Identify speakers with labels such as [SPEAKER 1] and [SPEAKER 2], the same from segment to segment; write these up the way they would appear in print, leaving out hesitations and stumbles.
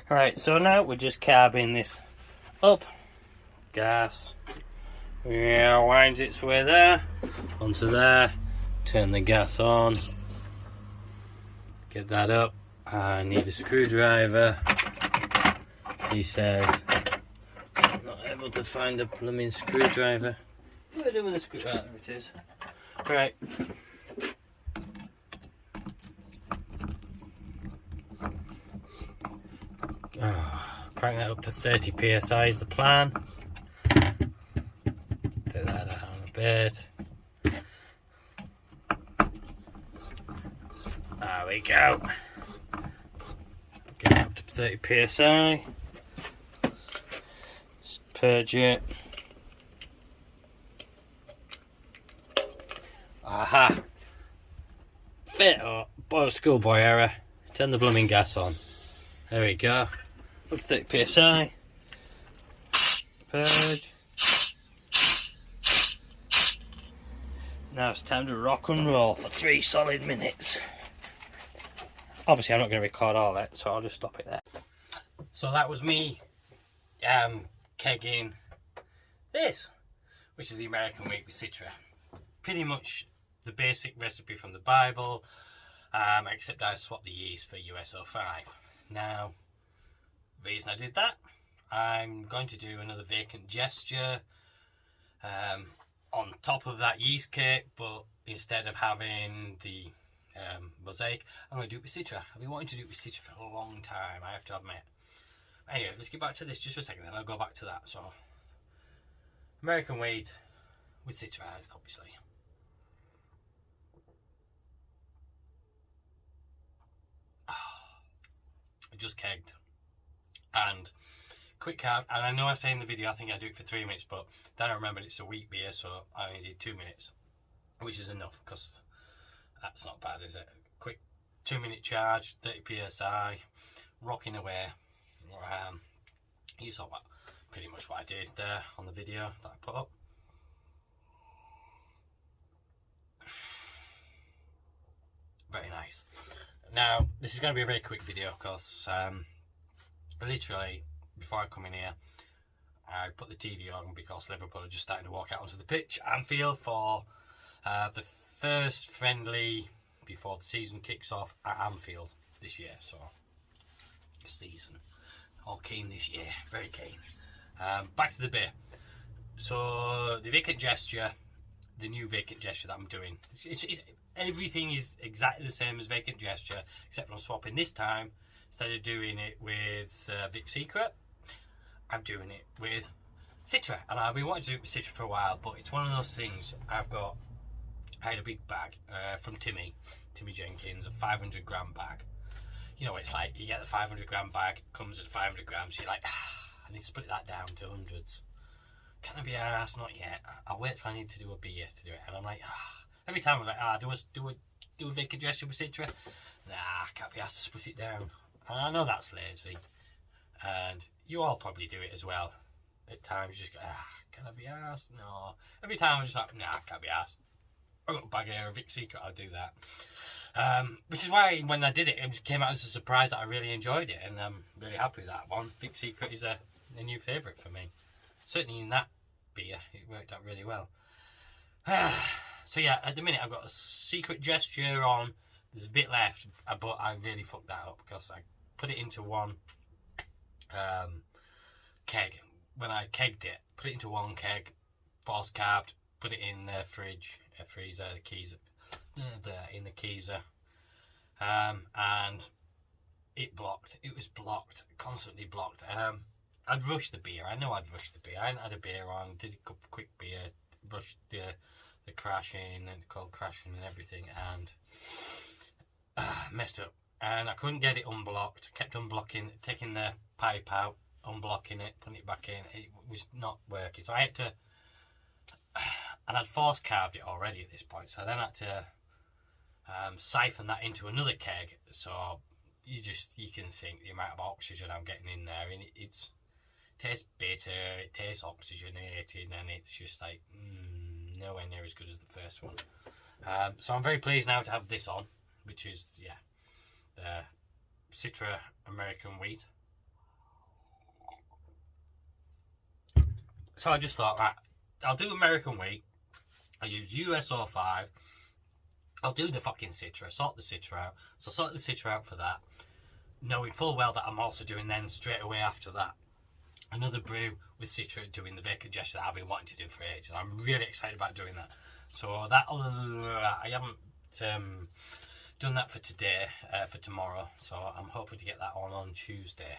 [SPEAKER 1] Right, so now we're just carbing this up. Gas. Yeah, winds its way there. Onto there. Turn the gas on. Get that up. I need a screwdriver. He says, I'm not able to find a blooming screwdriver. What do I do with a screwdriver? There it is. Right. Crank that up to 30 psi is the plan. Take that down a bit. There we go. Get it up to 30 psi. Just purge it. Aha! Fit up. Schoolboy error. Turn the blooming gas on. There we go. Up to 30 psi. Purge. Now it's time to rock and roll for 3 solid minutes. Obviously I'm not going to record all that, so I'll just stop it there. So that was me kegging this, which is the American Wheat with Citra. Pretty much the basic recipe from the Bible, except I swapped the yeast for US-05. Now, the reason I did that, I'm going to do another vacant gesture on top of that yeast cake, but instead of having the mosaic, I'm going to do it with Citra. I've been wanting to do it with Citra for a long time, I have to admit. Anyway, let's get back to this just for a second, then I'll go back to that. So, American Wheat with Citra, obviously. I just kegged. And quick carb, and I know I say in the video I think I do it for 3 minutes, but then I remembered it's a wheat beer, so I only did 2 minutes, which is enough, because that's not bad, is it? Quick 2-minute charge, 30 psi, rocking away. You saw pretty much what I did there on the video that I put up. Very nice. Now, this is going to be a very quick video, because literally, before I come in here, I put the TV on because Liverpool are just starting to walk out onto the pitch, Anfield, for the first friendly before the season kicks off at Anfield this year. So, season. All keen this year, very keen. Back to the beer. So, the vacant gesture, the new vacant gesture that I'm doing, everything is exactly the same as vacant gesture, except I'm swapping this time. Instead of doing it with Vic Secret, I'm doing it with Citra. And I've been wanting to do it with Citra for a while, but it's one of those things. I had a big bag from Timmy Jenkins, a 500 gram bag. You know what it's like, you get the 500 gram bag, comes at 500 grams, you're like, I need to split that down to hundreds. Can I be an ass? Not yet. I'll wait till I need to do a beer to do it. And I'm like, every time I'm like, do a vacant gesture with Citra. Nah, can't be asked to split it down. And I know that's lazy. And you all probably do it as well. At times you just go, can I be asked? No. Every time I'm just like, nah, can't be asked. I've got a bag here of Vic Secret, I'll do that. Which is why when I did it, it came out as a surprise that I really enjoyed it. And I'm really happy with that one. Vic Secret is a new favourite for me. Certainly in that beer, it worked out really well. So yeah, at the minute I've got a secret gesture on. There's a bit left, but I really fucked that up because I put it into one keg. When I kegged it, put it into one keg, force carbed, put it in the freezer, the keys, in the keezer, and it blocked. It was blocked, constantly blocked. I'd rushed the beer. I know I'd rushed the beer. I hadn't had a beer on, did a quick beer, rushed the crashing and cold crashing and everything, and messed up. And I couldn't get it unblocked. Kept unblocking, taking the pipe out, unblocking it, putting it back in. It was not working. So I had to, and I'd force carbed it already at this point. So I then had to siphon that into another keg. So you can think the amount of oxygen I'm getting in there, and it tastes bitter, it tastes oxygenated, and it's just like nowhere near as good as the first one. So I'm very pleased now to have this on, which is the Citra American Wheat. So I just thought, right, I'll do American Week. I use US-05. I'll do the fucking Citra, sort the Citra out. So sort the Citra out for that, knowing full well that I'm also doing then straight away after that another brew with Citra, doing the vacant gesture that I've been wanting to do for ages. I'm really excited about doing that. So that I haven't done that for today, for tomorrow. So I'm hoping to get that on Tuesday.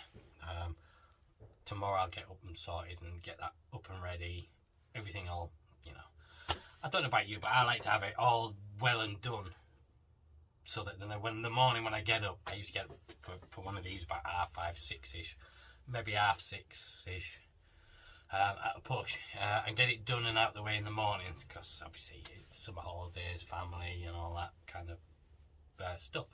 [SPEAKER 1] Tomorrow I'll get up and sorted and get that up and ready. Everything all, you know. I don't know about you, but I like to have it all well and done. So that then when in the morning when I get up, I used to get up for one of these about 5:30, 6-ish. Maybe 6:30-ish. At a push. And get it done and out of the way in the morning. Because obviously it's summer holidays, family and all that kind of stuff.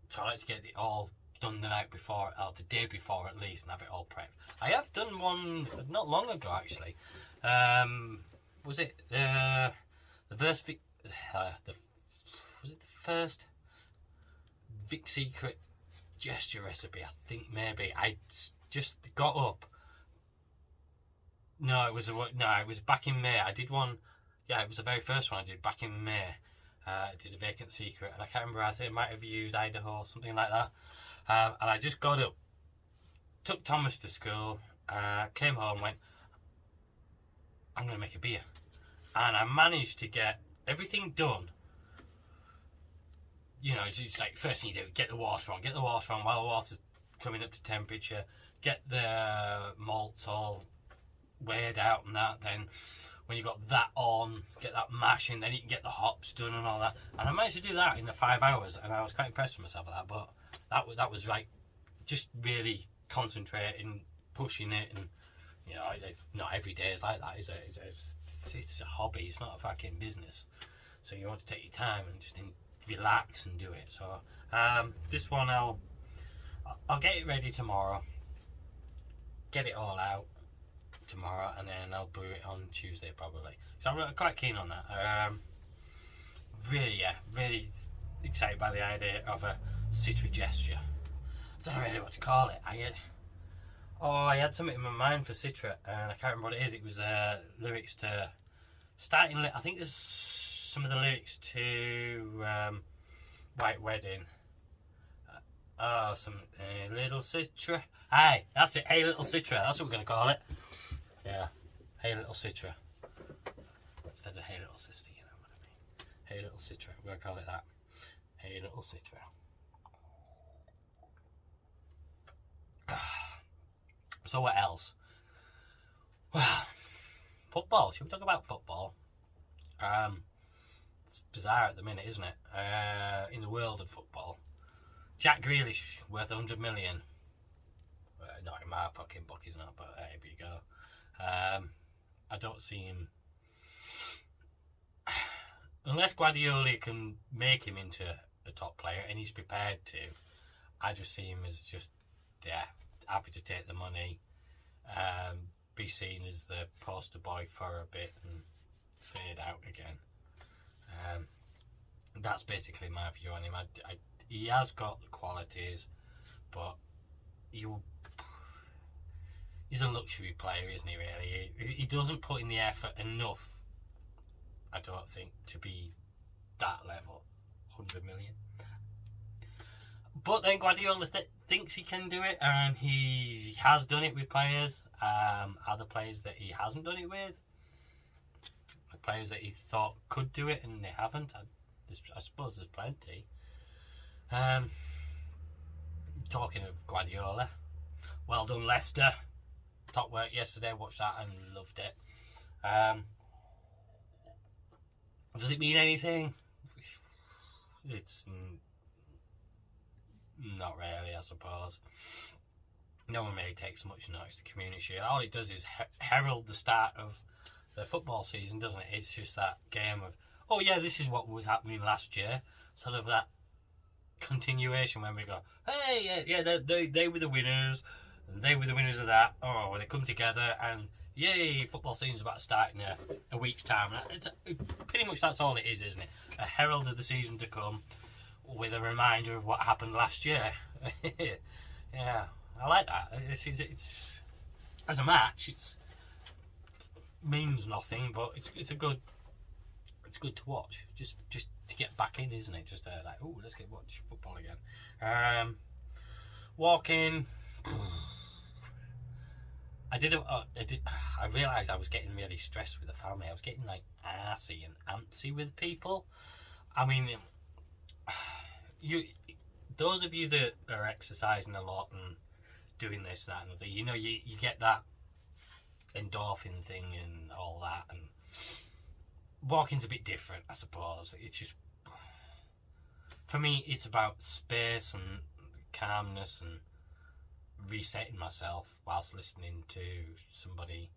[SPEAKER 1] So I like to get it all done the night before, or the day before at least, and have it all prepped. I have done one not long ago actually. Was it the first was it the first Vic Secret gesture recipe? I think maybe I just got up. No, it was back in May. I did one. Yeah, it was the very first one I did back in May. I did a Vacant Secret, and I can't remember. I think I might have used Idaho or something like that. And I just got up, took Thomas to school, came home, went, I'm going to make a beer. And I managed to get everything done. You know, it's like, first thing you do, get the water on while the water's coming up to temperature, get the malts all weighed out and that, then when you got that on, get that mashing, then you can get the hops done and all that. And I managed to do that in the 5 hours, and I was quite impressed with myself with that, but that was like, just really concentrating, pushing it, and, you know, not every day is like that, is it? It's a hobby, it's not a fucking business. So you want to take your time and just relax and do it. So this one I'll get it ready tomorrow, get it all out tomorrow, and then I'll brew it on Tuesday probably. So I'm quite keen on that. Really excited by the idea of a Citra gesture. I don't know really what to call it. I had something in my mind for Citra, and I can't remember what it is. It was lyrics to starting. I think there's some of the lyrics to White Wedding. Some little Citra. Aye, that's it. Hey, little Citra. That's what we're gonna call it. Yeah, Hey, little Citra. Instead of Hey, little sister, you know what I mean. Hey, little Citra. We're gonna call it that. Hey, little Citra. So what else? Well, football. Should we talk about football? It's bizarre at the minute, isn't it? In the world of football, Jack Grealish worth 100 million. Not in my fucking book, he's not. But here we go. I don't see him unless Guardiola can make him into a top player, and he's prepared to. I just see him as just happy to take the money, be seen as the poster boy for a bit and fade out again. That's basically my view on him. He has got the qualities, but he's a luxury player, isn't he, really? He doesn't put in the effort enough, I don't think, to be that level. 100 million. But then Guardiola thinks he can do it, and he has done it with players. Other players that he hasn't done it with, players that he thought could do it and they haven't. I suppose there's plenty. Talking of Guardiola, well done Leicester. Top work yesterday. Watched that and loved it. Does it mean anything? It's not really, I suppose. No one really takes much notice. The Community Shield, all it does is herald the start of the football season, doesn't it? It's just that game of, oh yeah, this is what was happening last year. Sort of that continuation when we go, hey, yeah, they were the winners, and they were the winners of that. Oh, when they come together and yay, football season's about to start in a week's time. It's pretty much that's all it is, isn't it? A herald of the season to come, with a reminder of what happened last year. Yeah, I like that. as a match, it's means nothing, but it's good to watch. Just to get back in, isn't it? Just like, oh, let's get watch football again. Walking. I realised I was getting really stressed with the family. I was getting like arsey and antsy with people. I mean, those of you that are exercising a lot and doing this, that, and the thing, you know, you get that endorphin thing and all that, and walking's a bit different, I suppose. It's just, for me, it's about space and calmness and resetting myself whilst listening to somebody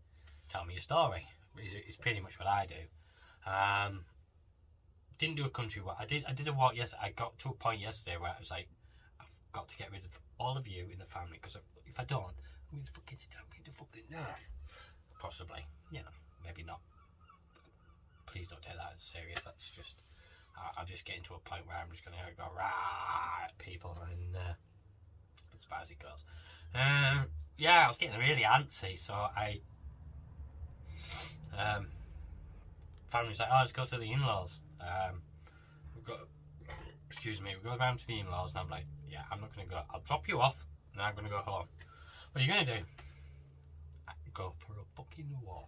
[SPEAKER 1] tell me a story. It's pretty much what I do. Didn't do a country walk. I did a walk yesterday. I got to a point yesterday where I was like, I've got to get rid of all of you in the family, because if I don't, I'm going to fucking stab me to fucking earth. Possibly, you know, maybe not. Please don't take that as serious. That's just, I'm just getting to a point where I'm just going to go rah at people, and as far as it goes. Yeah, I was getting really antsy, so family was like, oh, let's go to the in-laws. We've go around to the in-laws, and I'm like, yeah, I'm not going to go. I'll drop you off, and I'm going to go home. What are you going to do? Go for a fucking walk.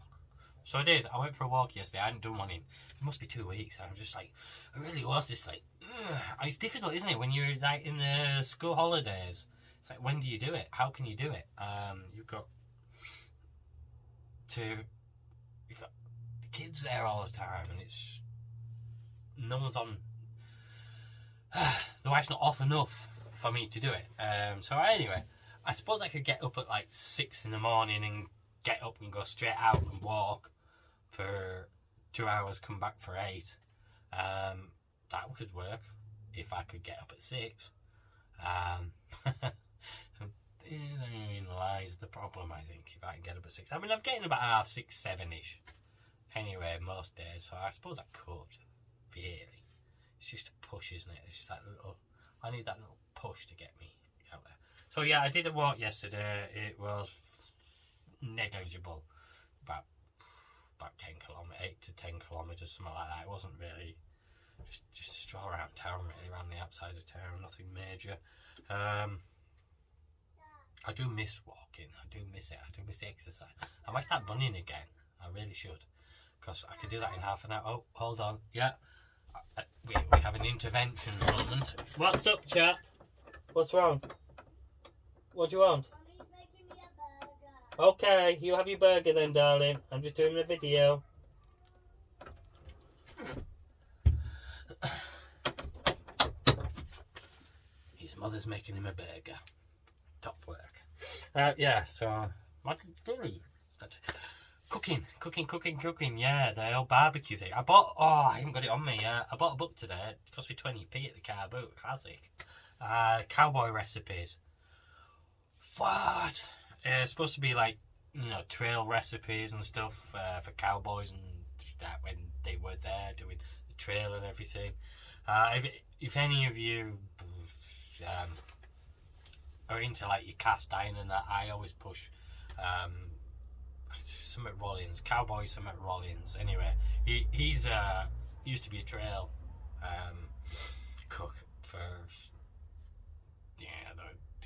[SPEAKER 1] So I did. I went for a walk yesterday. I hadn't done one in, it must be 2 weeks. I was just like, I really was just like, ugh. It's difficult, isn't it, when you're like in the school holidays? It's like, when do you do it? How can you do it? You've got the kids there all the time, and it's no one's on. The wife's not off enough for me to do it. So anyway, I suppose I could get up at like 6 in the morning and get up and go straight out and walk for 2 hours, come back for 8. That could work if I could get up at 6. Therein lies the problem, I think, if I can get up at 6. I mean, I'm getting about 6:30, 7-ish anyway most days, so I suppose I could, really. It's just a push, isn't it? It's just that little, I need that little push to get me out there. So yeah, I did a walk yesterday. It was negligible, about 8 to 10 kilometres, something like that. It wasn't really, just a stroll around town, really, around the outside of town, nothing major. I do miss walking. I do miss it. I do miss the exercise. I might start running again. I really should, because I could do that in half an hour. Oh, hold on. Yeah, we have an intervention moment. What's up, chap? What's wrong? What do you want?
[SPEAKER 2] Mommy's making me a burger.
[SPEAKER 1] Okay, you have your burger then, darling. I'm just doing a video. His mother's making him a burger. Top work. Yeah, so cooking. Yeah, the old barbecue thing. I haven't got it on me. I bought a book today. It cost me 20p at the car boot. Classic. Cowboy recipes. What? It's supposed to be like, you know, trail recipes and stuff for cowboys and that when they were there doing the trail and everything. If any of you are into like your cast iron and that, I always push Summit Rollins, Cowboy Summit Rollins. Anyway, he's used to be a trail cook for the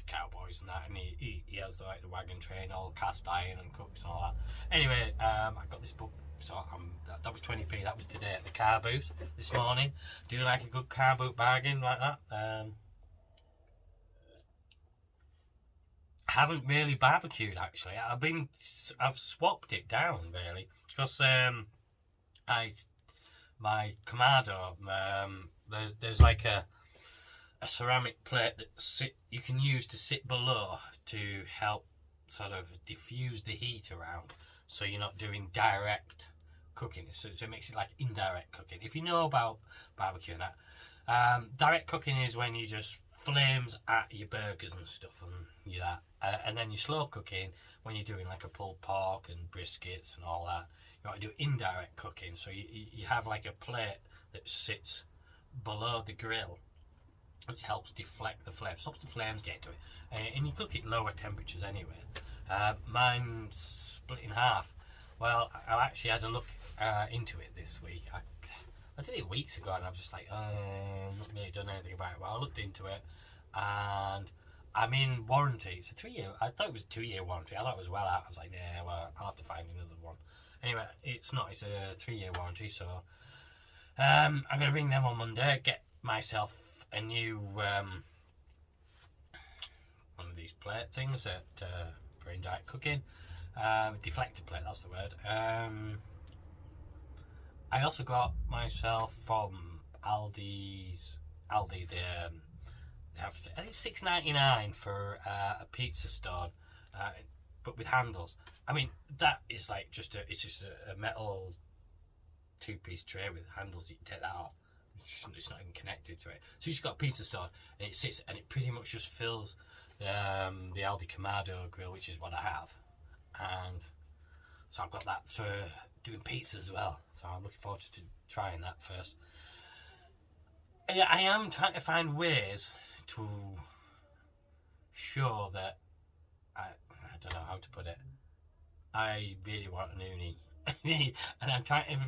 [SPEAKER 1] cowboys and that, and he has the wagon train, all cast iron and cooks and all that. Anyway, I got this book, so that was 20p. That was today at the car boot this morning. Do you like a good car boot bargain like that? Haven't really barbecued actually. I've swapped it down really, because my Kamado, there's like a ceramic plate that you can use to sit below to help sort of diffuse the heat around, so you're not doing direct cooking. So it makes it like indirect cooking. If you know about barbecue and that, direct cooking is when you just flames at your burgers and stuff and that. And then your slow cooking, when you're doing like a pulled pork and briskets and all that, you want to do indirect cooking. So you have like a plate that sits below the grill, which helps deflect the flame, stops the flames getting to it. And you cook it lower temperatures anyway. Mine's split in half. Well, I actually had a look into it this week. I did it weeks ago, and I was just like, not really done anything about it. Well, I looked into it, and I'm in warranty. It's a 3-year. I thought it was a 2-year warranty. I thought it was well out. I was like, yeah, well, I'll have to find another one. Anyway, it's not. It's a 3-year warranty. So I'm gonna ring them on Monday. Get myself a new one of these plate things that for indirect cooking. Deflector plate. That's the word. I also got myself from Aldi. They have, I think, $6.99 for a pizza stone, but with handles. I mean, that is like just a metal 2-piece tray with handles. You can take that off. It's not even connected to it. So you just got a pizza stone, and it sits, and it pretty much just fills the Aldi Kamado grill, which is what I have, and so I've got that for doing pizza as well. So I'm looking forward to trying that first. I am trying to find ways to show that I don't know how to put it. I really want an uni, and I'm trying to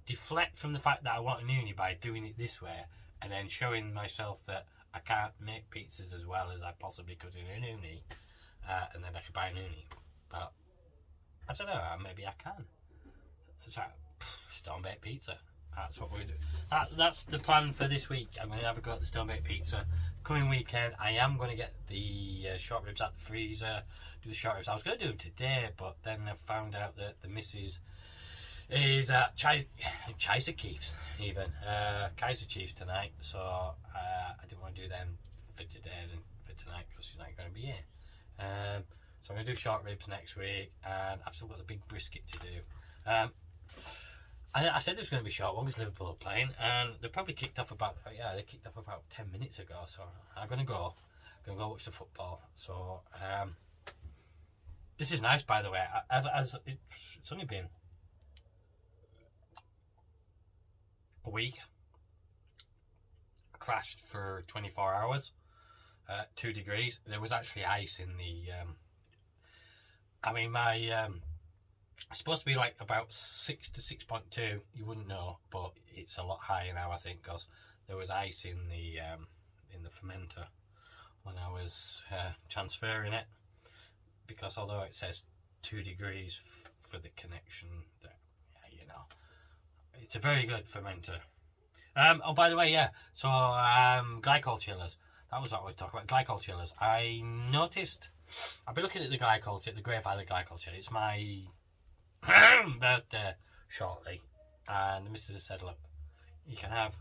[SPEAKER 1] deflect from the fact that I want an uni by doing it this way, and then showing myself that I can't make pizzas as well as I possibly could in an uni, and then I could buy an uni. But I don't know. Maybe I can. It's like stone baked pizza. That's what we do. That's the plan for this week. I'm going to have a go at the stone baked pizza. Coming weekend, I am going to get the short ribs out the freezer. Do the short ribs. I was going to do them today, but then I found out that the missus is at Kaiser Chiefs tonight. So I didn't want to do them for today and for tonight because she's not going to be here. So I'm going to do short ribs next week, and I've still got the big brisket to do. I said there was going to be a short one because Liverpool are playing, and they probably kicked off about 10 minutes ago. So I'm going to go watch the football. So this is nice, by the way. It's only been a week. I crashed for 24 hours, 2 degrees. There was actually ice in the. It's supposed to be like about 6 to 6.2. You wouldn't know, but it's a lot higher now, I think, because there was ice in the fermenter when I was transferring it. Because although it says 2 degrees for the connection, it's a very good fermenter. Oh, by the way, yeah. So glycol chillers. That was what we were talking about. Glycol chillers. I noticed. I've been looking at the Greyfather glycol chiller. It's my birthday shortly, and the missus said, look, you can have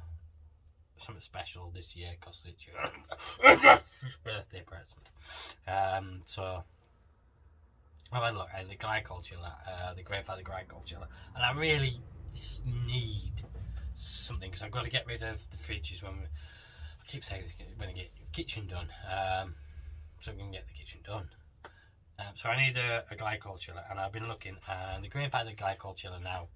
[SPEAKER 1] something special this year because it's your birthday present. So I had a look at the glycol chiller, the Greyfather glycol chiller, and I really need something because I've got to get rid of the fridges when I keep saying when I get the kitchen done, so we can get the kitchen done. So I need a glycol chiller, and I've been looking, and the Greyfather glycol chiller now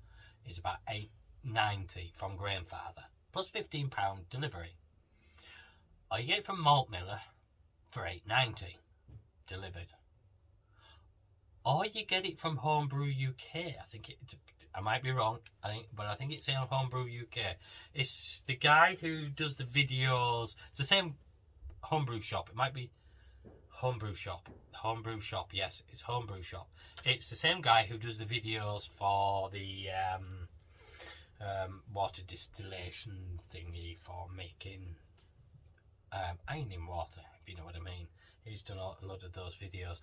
[SPEAKER 1] is about $8.90 from Greyfather, plus £15 delivery. Or you get it from Malt Miller for $8.90 delivered. Or you get it from Homebrew UK. I might be wrong, but I think it's on Homebrew UK. It's the guy who does the videos. It's the same Homebrew shop. It might be Homebrew Shop, yes, it's Homebrew Shop. It's the same guy who does the videos for the water distillation thingy for making ironing water, if you know what I mean. He's done a lot of those videos.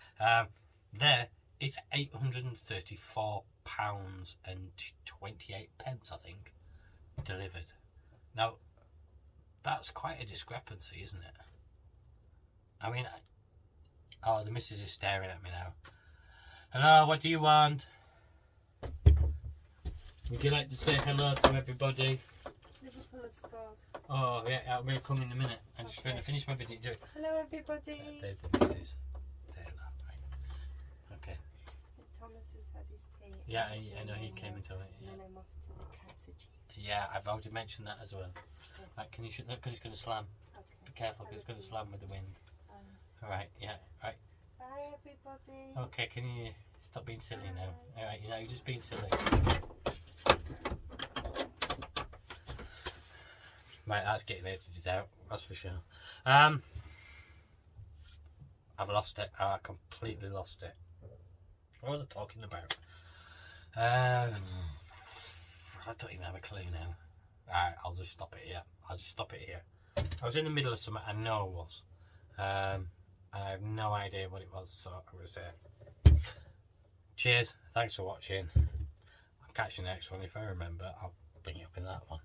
[SPEAKER 1] There, it's £834.28, I think, delivered. Now, that's quite a discrepancy, isn't it? I mean, oh, the missus is staring at me now. Hello, what do you want? Would you like to say hello to everybody?
[SPEAKER 2] Liverpool have scored.
[SPEAKER 1] Oh, yeah, I'm going to come in a minute. I'm just going to finish my video.
[SPEAKER 2] Hello, everybody.
[SPEAKER 1] There's the missus. There, right. Okay.
[SPEAKER 2] Thomas has had his tea.
[SPEAKER 1] Yeah, I know he came and told me.
[SPEAKER 2] And then I'm off to the Kaiser Chiefs.
[SPEAKER 1] Yeah, I've already mentioned that as well. Right, can you shut that because it's going to slam?
[SPEAKER 2] Okay.
[SPEAKER 1] be careful because it's going to slam with the wind. Alright, yeah, right.
[SPEAKER 2] Bye, everybody.
[SPEAKER 1] Okay, can you stop being silly now? Alright, you know, you're just being silly. Right, that's getting edited out, that's for sure. I've lost it. I completely lost it. What was I talking about? I don't even have a clue now. Alright, I'll just stop it here. I was in the middle of something, I know I was. And I have no idea what it was, so I'm going to say cheers, thanks for watching. I'll catch you next one. If I remember, I'll bring you up in that one.